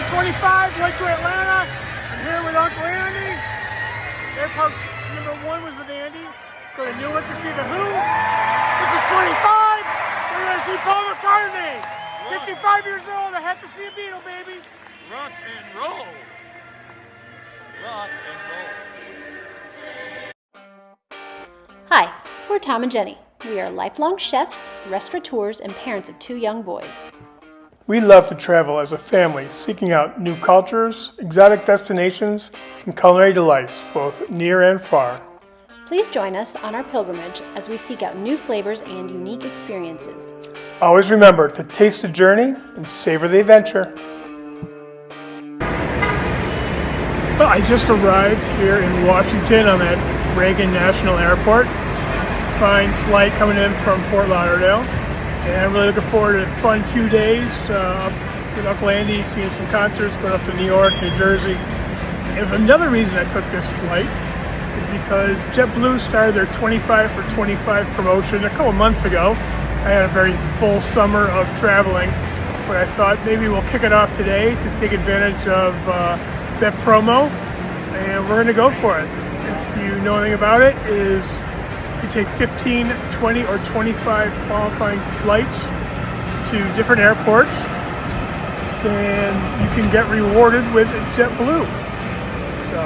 25, went to Atlanta. I'm here with Uncle Andy. Airport number 1 was with Andy. Go to Newark to see the Who. This is 25. We're going to see Paul McCartney. 55 years old. I have to see a Beatle, baby. Rock and roll. Rock and roll. Hi, we're Tom and Jenny. We are lifelong chefs, restaurateurs, and parents of 2 young boys. We love to travel as a family, seeking out new cultures, exotic destinations, and culinary delights, both near and far. Please join us on our pilgrimage as we seek out new flavors and unique experiences. Always remember to taste the journey and savor the adventure. Well, I just arrived here in Washington. I'm at Reagan National Airport. Fine flight coming in from Fort Lauderdale. And I'm really looking forward to a fun few days with Uncle Andy, seeing some concerts, going up to New York, New Jersey. And another reason I took this flight is because JetBlue started their 25 for 25 promotion a couple months ago. I had a very full summer of traveling, but I thought maybe we'll kick it off today to take advantage of that promo, and we're going to go for it. If you know anything about it, is you take 15, 20, or 25 qualifying flights to different airports, then you can get rewarded with JetBlue. So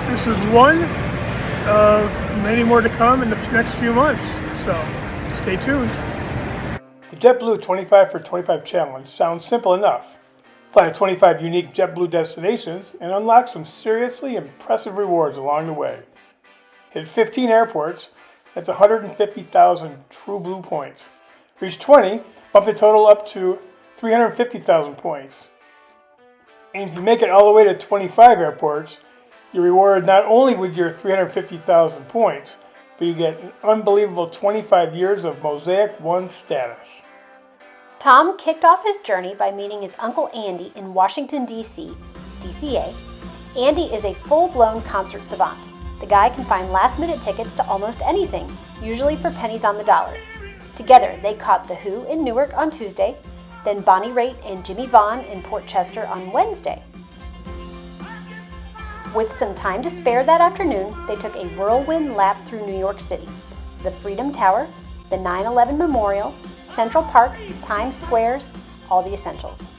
this is one of many more to come in the next few months. So stay tuned. The JetBlue 25 for 25 challenge sounds simple enough. Fly to 25 unique JetBlue destinations and unlock some seriously impressive rewards along the way. Hit 15 airports, that's 150,000 TrueBlue points. Reach 20, bump the total up to 350,000 points. And if you make it all the way to 25 airports, you're rewarded not only with your 350,000 points, but you get an unbelievable 25 years of Mosaic 1 status. Tom kicked off his journey by meeting his Uncle Andy in Washington, D.C., DCA. Andy is a full-blown concert savant. The guy can find last-minute tickets to almost anything, usually for pennies on the dollar. Together, they caught The Who in Newark on Tuesday, then Bonnie Raitt and Jimmy Vaughn in Port Chester on Wednesday. With some time to spare that afternoon, they took a whirlwind lap through New York City, the Freedom Tower, the 9/11 Memorial, Central Park, Times Squares, all the essentials.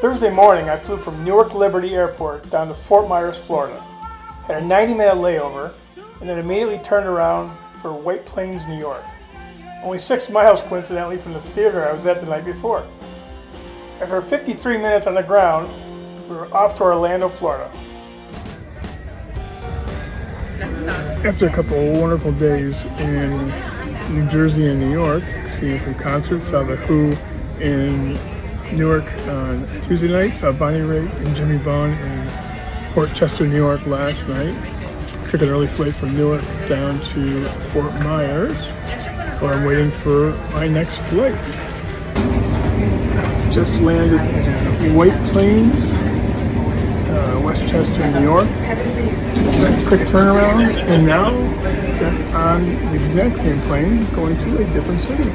Thursday morning, I flew from Newark Liberty Airport down to Fort Myers, Florida. Had a 90-minute layover, and then immediately turned around for White Plains, New York. Only 6 miles, coincidentally, from the theater I was at the night before. After 53 minutes on the ground, we were off to Orlando, Florida. After a couple of wonderful days in New Jersey and New York, seeing some concerts, saw The Who in Newark on Tuesday night, saw Bonnie Raitt and Jimmy Vaughn in Port Chester, New York last night. Took an early flight from Newark down to Fort Myers, where I'm waiting for my next flight. Just landed in White Plains, Westchester, New York. Quick turnaround, and now back on the exact same plane going to a different city.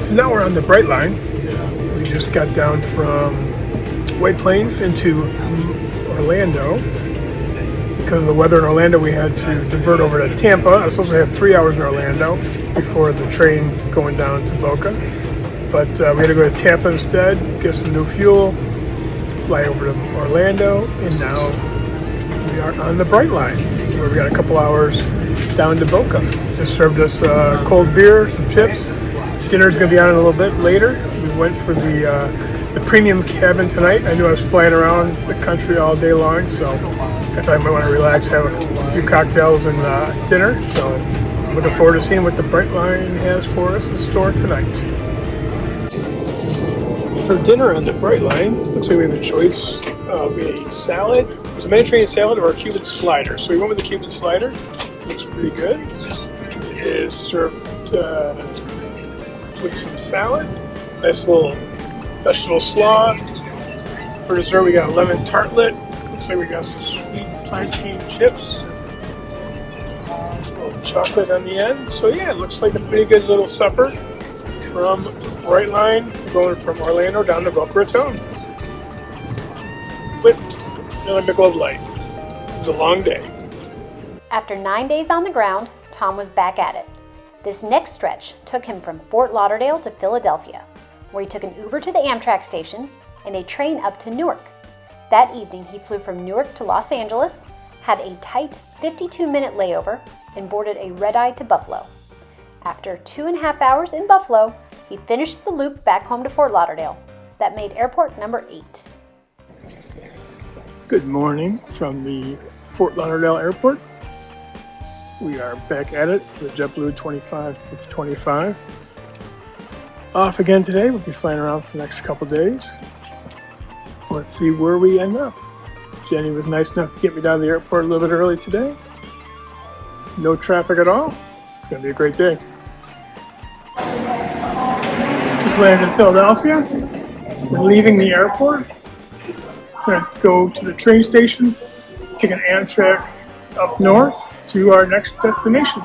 So now we're on the Brightline. We just got down from White Plains into Orlando. Because of the weather in Orlando, we had to divert over to Tampa. I was supposed to have 3 hours in Orlando before the train going down to Boca. But we had to go to Tampa instead, get some new fuel, fly over to Orlando, and now we are on the Brightline, where we got a couple hours down to Boca. Just served us cold beer, some chips. Dinner's going to be on a little bit later. We went for the premium cabin tonight. I knew I was flying around the country all day long, so I thought I might want to relax, have a few cocktails and dinner. So I'm looking forward to seeing what the Brightline has for us in store tonight. For dinner on the Brightline, looks like we have a choice of a salad. There's a Mediterranean salad or a Cuban slider. So we went with the Cuban slider. Looks pretty good. It is served with some salad. Nice little vegetable slaw. For dessert, we got a lemon tartlet. Looks like we got some sweet plantain chips. A little chocolate on the end. So yeah, it looks like a pretty good little supper from Brightline going from Orlando down to Boca Raton with an Olympic of light. It was a long day. After 9 days on the ground, Tom was back at it. This next stretch took him from Fort Lauderdale to Philadelphia, where he took an Uber to the Amtrak station and a train up to Newark. That evening, he flew from Newark to Los Angeles, had a tight 52-minute layover, and boarded a red-eye to Buffalo. After 2.5 hours in Buffalo, he finished the loop back home to Fort Lauderdale. That made airport number 8. Good morning from the Fort Lauderdale airport. We are back at it for the JetBlue 25/25. Off again today. We'll be flying around for the next couple days. Let's see where we end up. Jenny was nice enough to get me down to the airport a little bit early today. No traffic at all. It's going to be a great day. Just landed in Philadelphia. We're leaving the airport. We're going to go to the train station, take an Amtrak up north to our next destination.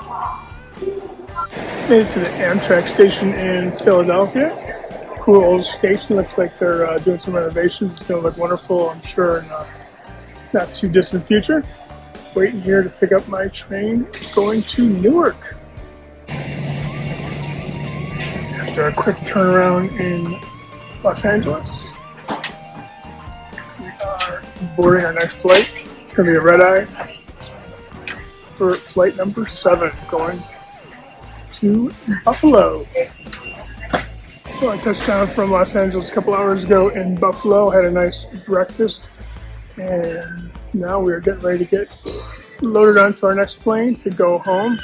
Made it to the Amtrak station in Philadelphia. Cool old station. Looks like they're doing some renovations. It's going to look wonderful, I'm sure, in not too distant future. Waiting here to pick up my train going to Newark. After a quick turnaround in Los Angeles, we are boarding our next flight. It's going to be a red-eye for flight number 7 going to Buffalo. So I touched down from Los Angeles a couple hours ago in Buffalo, had a nice breakfast, and now we're getting ready to get loaded onto our next plane to go home,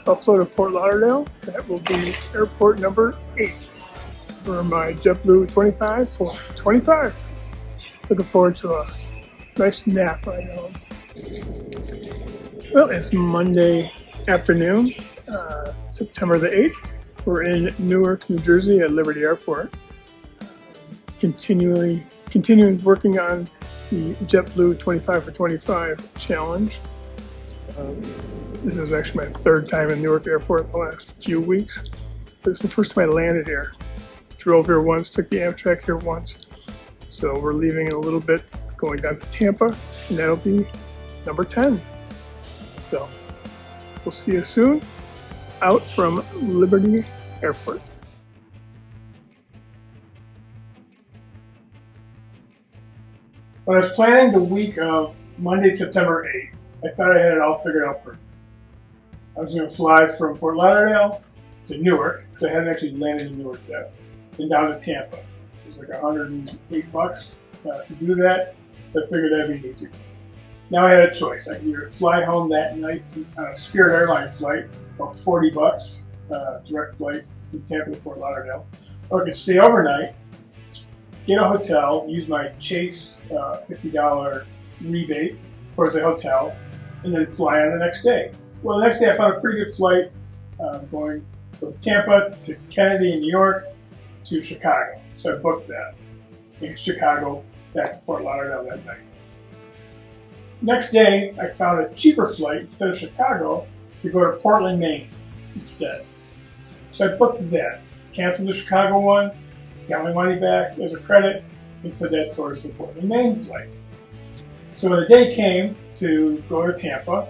Buffalo to Fort Lauderdale. That will be airport number 8 for my JetBlue 25/25. Looking forward to a nice nap right now. Well, it's Monday afternoon, September the 8th. We're in Newark, New Jersey at Liberty Airport. Continuing working on the JetBlue 25/25 challenge. This is actually my 3rd time in Newark Airport in the last few weeks. But it's the first time I landed here. Drove here once, took the Amtrak here once. So we're leaving in a little bit, going down to Tampa, and that'll be number 10. So we'll see you soon out from Liberty Airport. When I was planning the week of Monday, September 8th, I thought I had it all figured out perfect. I was going to fly from Fort Lauderdale to Newark, because I hadn't actually landed in Newark yet, and down to Tampa. It was like $108 to do that, so I figured that'd be easy. Now I had a choice. I could either fly home that night on a Spirit Airlines flight, about $40, direct flight from Tampa to Fort Lauderdale, or I could stay overnight, get a hotel, use my Chase $50 rebate towards the hotel, and then fly on the next day. Well, the next day I found a pretty good flight going from Tampa to Kennedy in New York to Chicago. So I booked that in Chicago back to Fort Lauderdale that night. Next day, I found a cheaper flight instead of Chicago to go to Portland, Maine instead. So I booked that, canceled the Chicago one, got my money back as a credit, and put that towards the Portland, Maine flight. So when the day came to go to Tampa,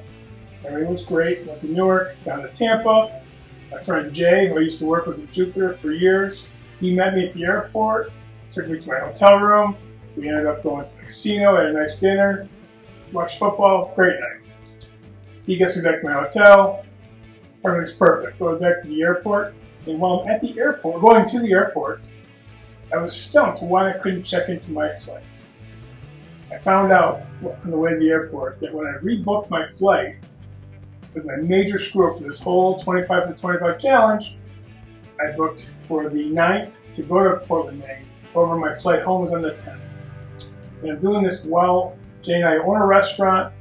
everything was great. Went to Newark, down to Tampa. My friend Jay, who I used to work with at Jupiter for years, he met me at the airport, took me to my hotel room. We ended up going to the casino, had a nice dinner, watched football, great night. He gets me back to my hotel. Everything's perfect. Go back to the airport. And while I'm at the airport, going to the airport, I was stumped why I couldn't check into my flights. I found out on the way to the airport that when I rebooked my flight, with my major screw up for this whole 25/25 challenge, I booked for the 9th to go to Portland, Maine. However, my flight home was on the 10th. And I'm doing this while Jay and I own a restaurant.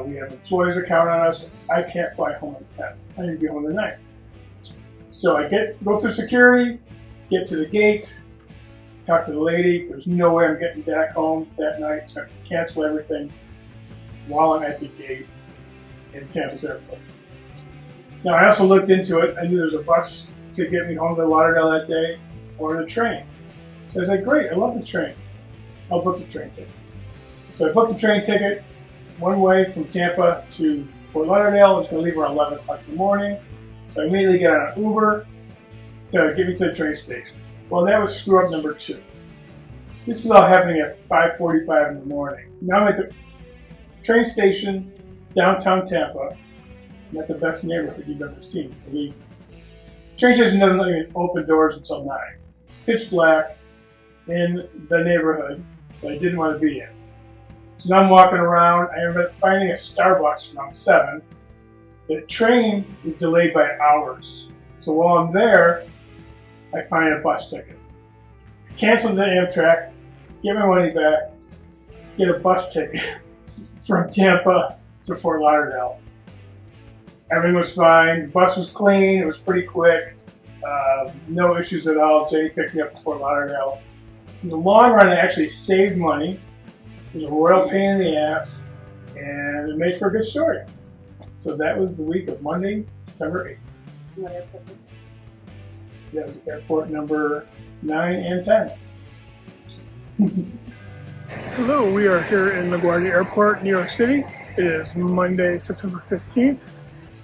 We have employees that count on us. I can't fly home on the 10th. I need to be home on the 9th. So I go through security, get to the gate, talk to the lady. There's no way I'm getting back home that night, so I have to cancel everything while I'm at the gate in Tampa's airport. Now, I also looked into it. I knew there was a bus to get me home to Lauderdale that day. or the train. So I was like, great, I love the train. I'll book the train ticket. So I booked the train ticket one way from Tampa to Fort Lauderdale. I was going to leave around 11 o'clock in the morning. So I immediately got on an Uber to get me to the train station. Well, that was screw up number 2. This was all happening at 5:45 in the morning. Now I'm at the train station, downtown Tampa. Not the best neighborhood you've ever seen. The train station doesn't even open doors until 9. It's pitch black in the neighborhood that I didn't want to be in. So now I'm walking around. I ended up finding a Starbucks around 7. The train is delayed by hours. So while I'm there, I find a bus ticket. Cancel the Amtrak, get my money back, get a bus ticket from Tampa to Fort Lauderdale. Everything was fine. The bus was clean. It was pretty quick. No issues at all. Jay picked me up to Fort Lauderdale. In the long run, I actually saved money. It was a royal pain in the ass, and it made for a good story. So that was the week of Monday, September 8th. What airport was that? That was airport number 9 and 10. Hello, we are here in LaGuardia Airport, New York City. It is Monday, September 15th.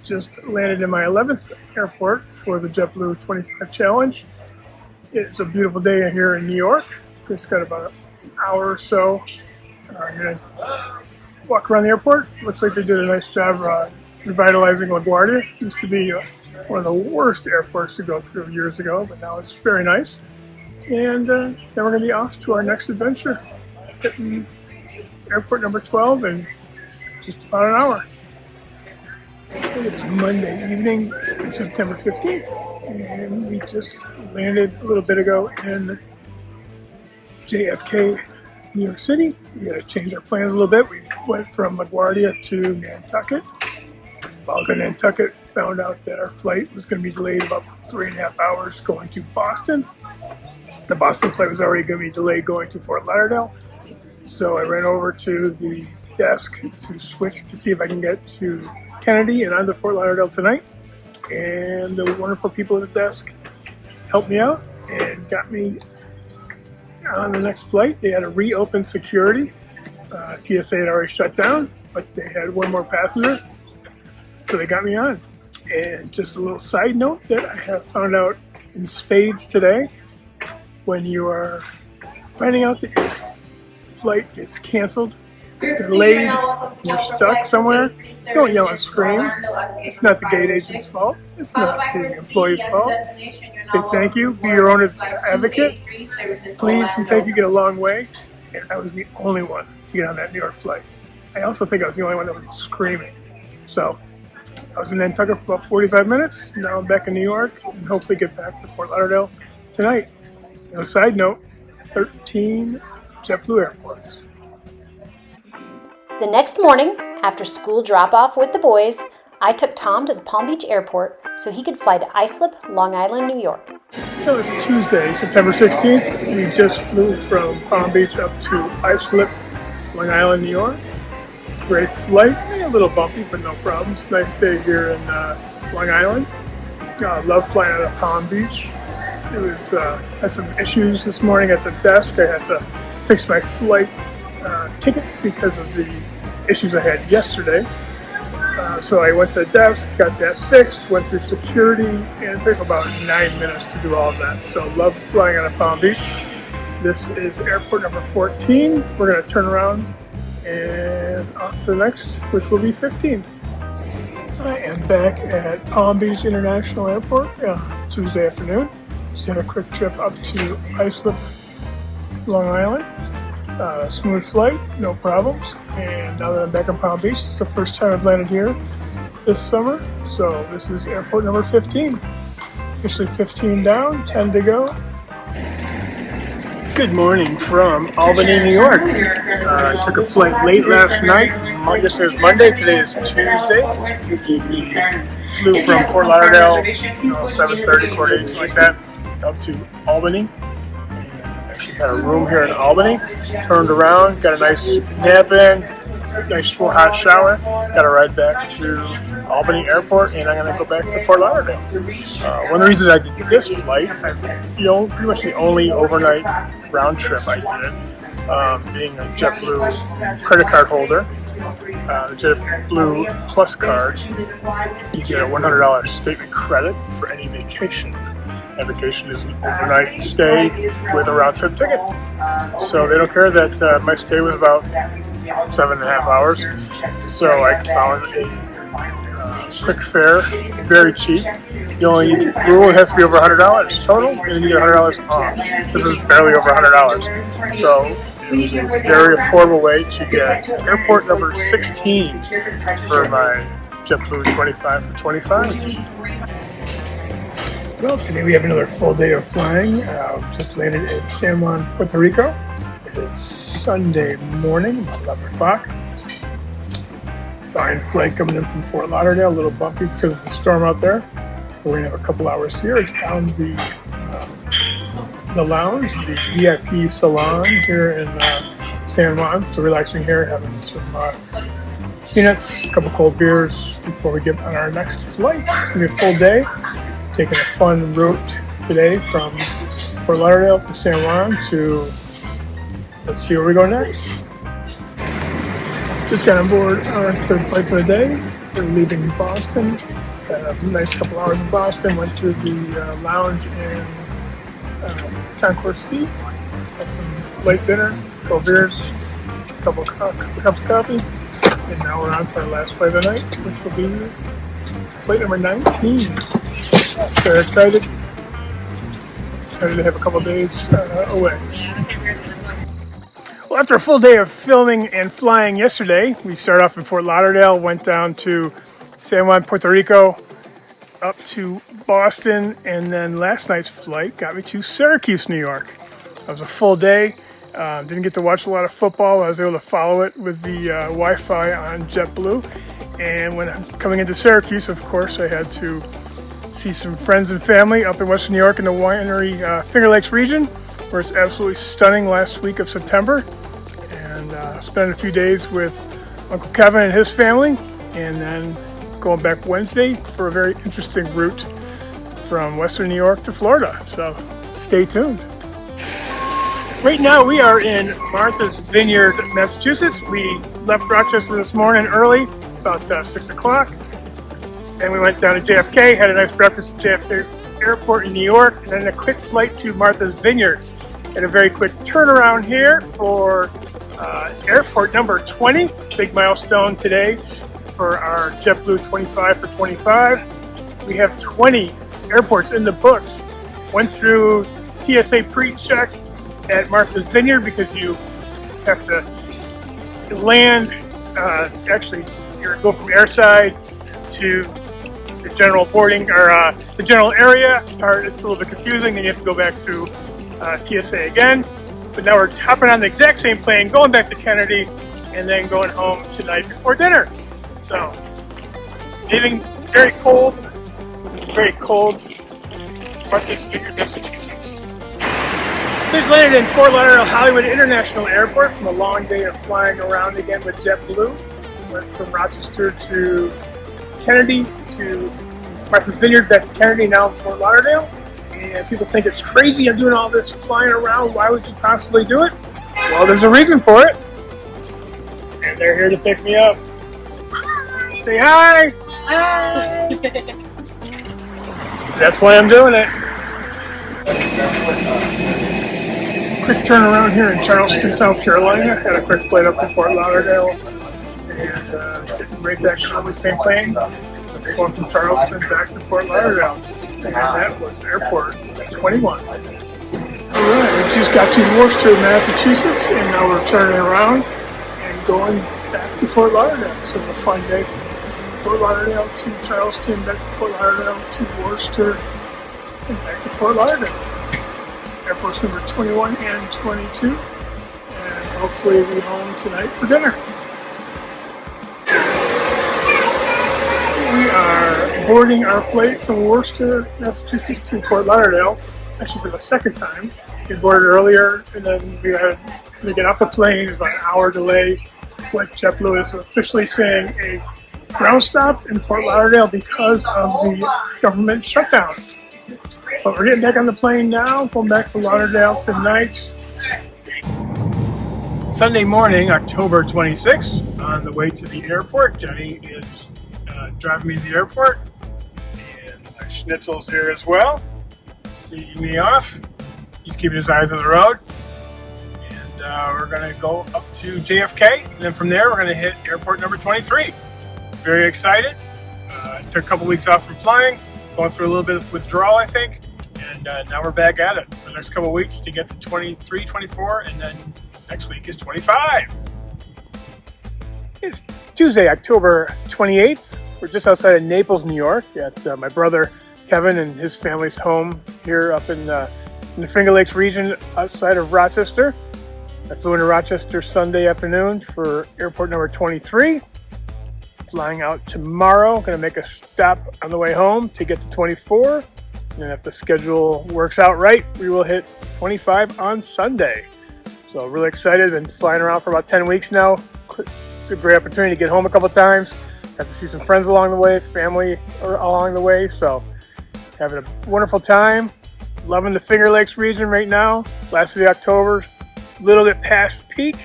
Just landed in my 11th airport for the JetBlue 25 Challenge. It's a beautiful day here in New York. Just got about an hour or so. I'm going to walk around the airport. Looks like they did a nice job revitalizing LaGuardia. It used to be one of the worst airports to go through years ago, but now it's very nice. And then we're going to be off to our next adventure, hitting airport number 12 in just about an hour. It is Monday evening, September 15th, and we just landed a little bit ago in JFK, New York City. We had to change our plans a little bit. We went from LaGuardia to Nantucket. While I was in Nantucket, found out that our flight was going to be delayed about 3.5 hours going to Boston. The Boston flight was already going to be delayed going to Fort Lauderdale. So I ran over to the desk to switch to see if I can get to Kennedy and onto Fort Lauderdale tonight. And the wonderful people at the desk helped me out and got me on the next flight. They had to reopen security. TSA had already shut down, but they had one more passenger. So they got me on. And just a little side note that I have found out in spades today, when you are finding out that your flight gets canceled, delayed, you're stuck somewhere, don't yell and scream. It's not the gate agent's fault. It's not the employee's fault. Say thank you. Be your own advocate. Please and thank you get a long way. And I was the only one to get on that New York flight. I also think I was the only one that wasn't screaming. So I was in Nantucket for about 45 minutes. Now I'm back in New York and hopefully get back to Fort Lauderdale tonight. And a side note, 13 JetBlue airports. The next morning, after school drop-off with the boys, I took Tom to the Palm Beach airport so he could fly to Islip, Long Island, New York. It was Tuesday, September 16th. We just flew from Palm Beach up to Islip, Long Island, New York. Great flight, a little bumpy, but no problems. Nice day here in Long Island. Love flying out of Palm Beach. It was had some issues this morning at the desk. I had to fix my flight ticket because of the issues I had yesterday. So I went to the desk, got that fixed, went through security, and it took about 9 minutes to do all of that. So love flying out of Palm Beach. This is airport number 14. We're going to turn around and off to the next, which will be 15. I am back at Palm Beach International Airport Tuesday afternoon. Just had a quick trip up to Islip, Long Island. Smooth flight, no problems. And now that I'm back in Palm Beach, it's the first time I've landed here this summer. So this is airport number 15. Officially 15 down, 10 to go. Good morning from Albany, New York. I took a flight late last night. Yesterday was Monday, today is Tuesday. We flew from Fort Lauderdale, 7:30, quarter 8, something like that, up to Albany. Actually had a room here in Albany. Turned around, got a nice nap in, nice full hot shower. Got to ride back to Albany Airport, and I'm going to go back to Fort Lauderdale. One of the reasons I did this flight, pretty much the only overnight round trip I did, being a JetBlue credit card holder. The JetBlue Plus card, you get a $100 statement credit for any vacation. And vacation is an overnight stay with a round trip ticket. So they don't care that my stay was about 7.5 hours. So I found a quick fare, very cheap. The only rule has to be over $100 total, and you get $100 off. This was barely over $100. So it was a very affordable way to get airport number 16 for my JetBlue 25 for 25. Well, today we have another full day of flying. Just landed in San Juan, Puerto Rico. It is Sunday morning, about 11 o'clock. Fine flight coming in from Fort Lauderdale, a little bumpy because of the storm out there. We're going to have a couple hours here. I found the lounge, the VIP salon here in San Juan. So relaxing here, having some peanuts, a couple cold beers before we get on our next flight. It's going to be a full day. Taking a fun route today from Fort Lauderdale to San Juan to, let's see where we go next. Just got on board our third flight for the day. We're leaving Boston. Got a nice couple hours in Boston. Went to the lounge in Concourse C. Had some late dinner, a couple beers, a couple cups of coffee. And now we're on for our last flight of the night, which will be flight number 19. Very excited to have a couple of days away. Well, after a full day of filming and flying yesterday, we started off in Fort Lauderdale, went down to San Juan, Puerto Rico, up to Boston, and then last night's flight got me to Syracuse, New York. It was a full day. Didn't get to watch a lot of football. I was able to follow it with the Wi-Fi on JetBlue. And when I'm coming into Syracuse, of course, I had to see some friends and family up in Western New York in the winery Finger Lakes region, where it's absolutely stunning last week of September. And spent a few days with Uncle Kevin and his family, and then going back Wednesday for a very interesting route from Western New York to Florida. So stay tuned. Right now we are in Martha's Vineyard, Massachusetts. We left Rochester this morning early, about 6 o'clock. And we went down to JFK, had a nice breakfast at JFK Airport in New York, and then a quick flight to Martha's Vineyard. And a very quick turnaround here for airport number 20. Big milestone today for our JetBlue 25 for 25. We have 20 airports in the books. Went through TSA pre-check at Martha's Vineyard because you have to land, actually you go from airside to the general boarding or the general area. It's a little bit confusing. Then you have to go back through TSA again. But now we're hopping on the exact same plane, going back to Kennedy, and then going home tonight before dinner. So, leaving very cold, Martha's Vineyard, Massachusetts. Just landed in Fort Lauderdale Hollywood International Airport from a long day of flying around again with JetBlue. Went from Rochester to Kennedy to Martha's Vineyard, back to Kennedy, now in Fort Lauderdale. And people think it's crazy I'm doing all this flying around. Why would you possibly do it? Well, there's a reason for it. And they're here to pick me up. Say hi! Hi! That's why I'm doing it. Quick turnaround here in Charleston, South Carolina. Had a quick flight up to Fort Lauderdale. And getting right back on the same plane. Going from Charleston back to Fort Lauderdale. And that was airport 21. Alright, we just got to Worcester, Massachusetts, and now we're turning around and going back to Fort Lauderdale. So a fun day from Fort Lauderdale to Charleston, back to Fort Lauderdale to Worcester, and back to Fort Lauderdale. Airports number 21 and 22. And hopefully we'll be home tonight for dinner. We are boarding our flight from Worcester, Massachusetts to Fort Lauderdale, actually for the second time. We boarded earlier, and then we had to get off the plane. It was about an hour delay what JetBlue is officially saying a ground stop in Fort Lauderdale because of the government shutdown. But we're getting back on the plane now, going back to Lauderdale tonight. Sunday morning, October 26th, on the way to the airport. Johnny is driving me to the airport, and my schnitzel's here as well, seeing me off. He's keeping his eyes on the road, and we're going to go up to JFK, and then from there we're going to hit airport number 23. Very excited. Took a couple weeks off from flying, going through a little bit of withdrawal, I think, and now we're back at it for the next couple weeks to get to 23, 24, and then next week is 25. It's Tuesday, October 28th. We're just outside of Naples, New York, at my brother Kevin and his family's home here up in the Finger Lakes region outside of Rochester. I flew into Rochester Sunday afternoon for airport number 23. Flying out tomorrow. Going to make a stop on the way home to get to 24. And if the schedule works out right, we will hit 25 on Sunday. So really excited. Been flying around for about 10 weeks now. It's a great opportunity to get home a couple times. Got to see some friends along the way, family along the way. So having a wonderful time. Loving the Finger Lakes region right now. Last week of October, a little bit past peak.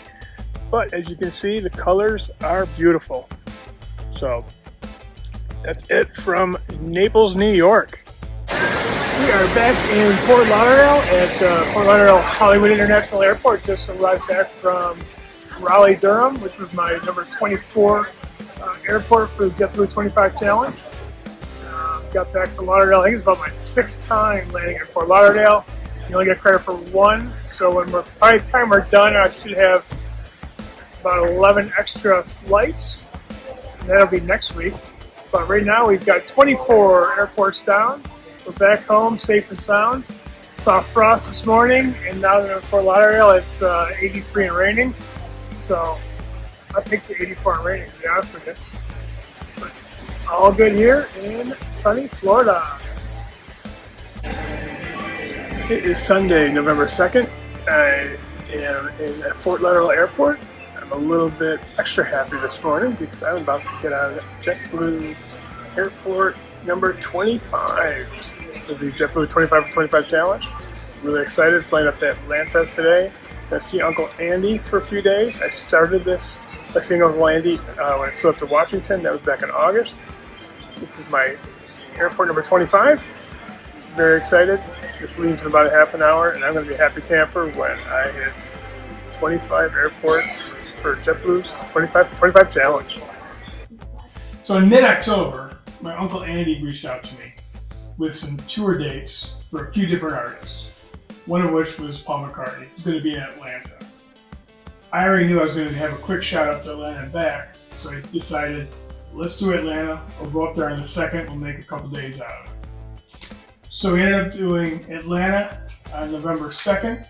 But as you can see, the colors are beautiful. So that's it from Naples, New York. We are back in Fort Lauderdale at Fort Lauderdale Hollywood International Airport. Just arrived back from Raleigh, Durham, which was my number 24 airport for the JetBlue 25 Challenge. Got back to Lauderdale. I think it's about my 6th time landing at Fort Lauderdale. You only get credit for 1, so by the time we're done, I should have about 11 extra flights. And that'll be next week. But right now we've got 24 airports down. We're back home, safe and sound. Saw frost this morning, and now that I'm in Fort Lauderdale, it's 83 and raining. So I picked the 84 and raining, to be honest with you. But all good here in sunny Florida. It is Sunday, November 2nd. I am in Fort Lauderdale Airport. I'm a little bit extra happy this morning because I'm about to get out of JetBlue's airport number 25 for the JetBlue 25 for 25 Challenge. Really excited, flying up to Atlanta today. Gonna see Uncle Andy for a few days. I started this by seeing Uncle Andy when I flew up to Washington. That was back in August. This is my airport number 25. Very excited. This leaves in about a half an hour, and I'm going to be a happy camper when I hit 25 airports for JetBlue's 25 for 25 Challenge. So in mid-October, my Uncle Andy reached out to me with some tour dates for a few different artists, one of which was Paul McCartney, who's going to be in Atlanta. I already knew I was going to have a quick shout out to Atlanta and back, so I decided, let's do Atlanta. We'll go up there on the 2nd, we'll make a couple days out of it. So we ended up doing Atlanta on November 2nd.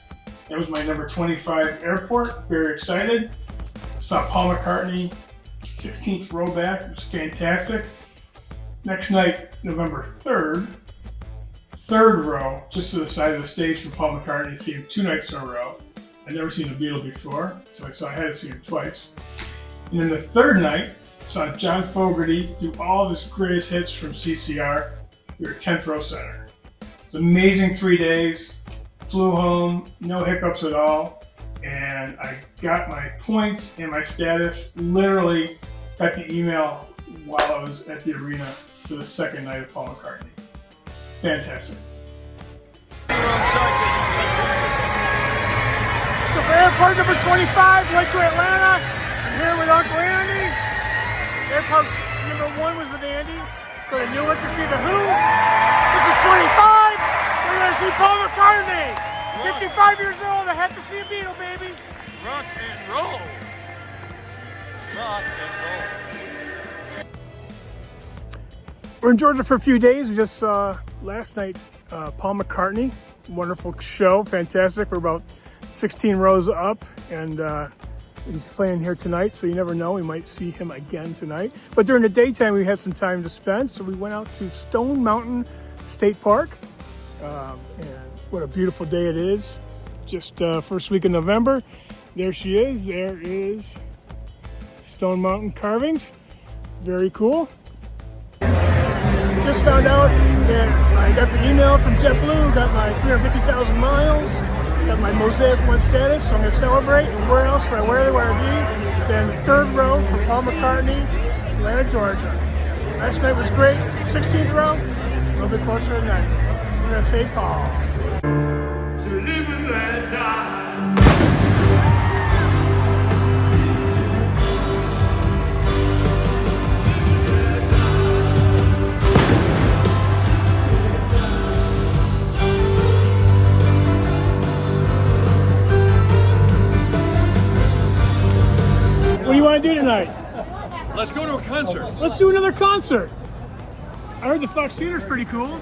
That was my number 25 airport, very excited. Saw Paul McCartney, 16th row back, it was fantastic. Next night, November 3rd, 3rd row, just to the side of the stage for Paul McCartney, see him 2 nights in a row. I'd never seen the Beatle before, so I had to see him twice. And then the 3rd night, saw John Fogerty do all of his greatest hits from CCR. We were 10th row center. It was an amazing 3 days. Flew home, no hiccups at all. And I got my points and my status. Literally got the email while I was at the arena for the 2nd night of Paul McCartney. Fantastic. So for airport number 25, went to Atlanta. I'm here with Uncle Andy. Airport number 1 was with Andy. Go to Newark to see The Who. This is 25. We're going to see Paul McCartney. 55 years old. I have to see a Beatle, baby. Rock and roll. Rock and roll. We're in Georgia for a few days. We just saw last night Paul McCartney. Wonderful show. Fantastic. We're about 16 rows up, and he's playing here tonight, so you never know. We might see him again tonight. But during the daytime, we had some time to spend, so we went out to Stone Mountain State Park. And what a beautiful day it is. Just first week of November. There she is. There is Stone Mountain carvings. Very cool. Just found out that I got the email from JetBlue, got my 350,000 miles, got my Mosaic 1 status, so I'm going to celebrate. And where else would I really want to be than the third row for Paul McCartney, Atlanta, Georgia. Last night was great. 16th row, a little bit closer tonight. We're going to St. Paul. To live and let die. What do you want to do tonight? Let's go to a concert. Let's do another concert. I heard the Fox Theater's pretty cool.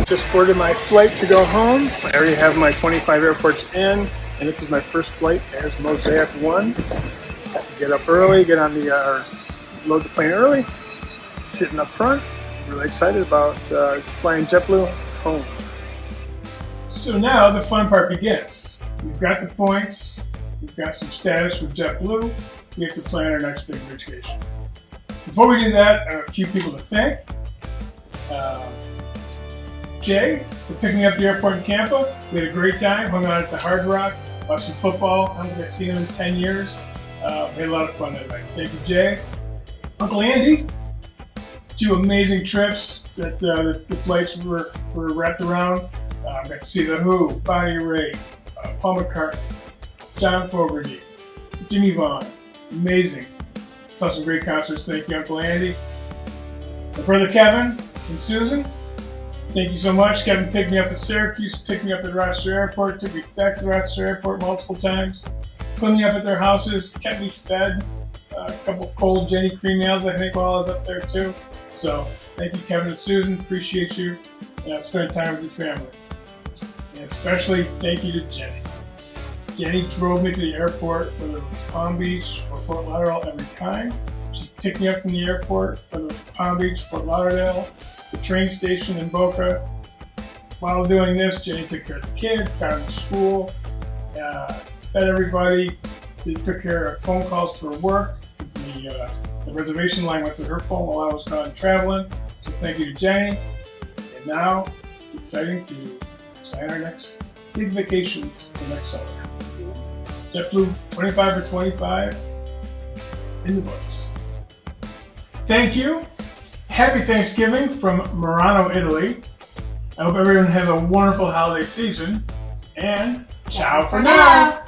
Just boarded my flight to go home. I already have my 25 airports in, and this is my first flight as Mosaic 1. Got to get up early, get on the, load the plane early, sitting up front. Really excited about flying JetBlue home. So now the fun part begins. We've got the points, we've got some status with JetBlue, we have to plan our next big vacation. Before we do that, I have a few people to thank. Jay for picking up the airport in Tampa. We had a great time, hung out at the Hard Rock, watched some football. I don't think I've seen him in 10 years. We had a lot of fun that night. Thank you, Jay. Uncle Andy, 2 amazing trips that the flights were wrapped around. Got to see The Who, Bonnie Raitt, Paul McCartney, John Fogerty, Jimmy Vaughn. Amazing. Saw some great concerts. Thank you, Uncle Andy. My brother Kevin and Susan. Thank you so much. Kevin picked me up at Syracuse, picked me up at Rochester Airport, took me back to Rochester Airport multiple times, put me up at their houses, kept me fed, a couple cold Jenny cream meals I think while I was up there too. So thank you, Kevin and Susan. Appreciate you spending time with your family. And especially thank you to Jenny. Jenny drove me to the airport, whether it was Palm Beach or Fort Lauderdale every time. She picked me up from the airport, whether it was Palm Beach, Fort Lauderdale, the train station in Boca. While doing this, Jenny took care of the kids, got them to school, fed everybody. They took care of phone calls for work. The reservation line went to her phone while I was gone traveling. So thank you to Jenny. And now it's exciting to plan our next big vacations for next summer. JetBlue 25 for 25 in the books. Thank you. Happy Thanksgiving from Murano, Italy. I hope everyone has a wonderful holiday season, and ciao for now.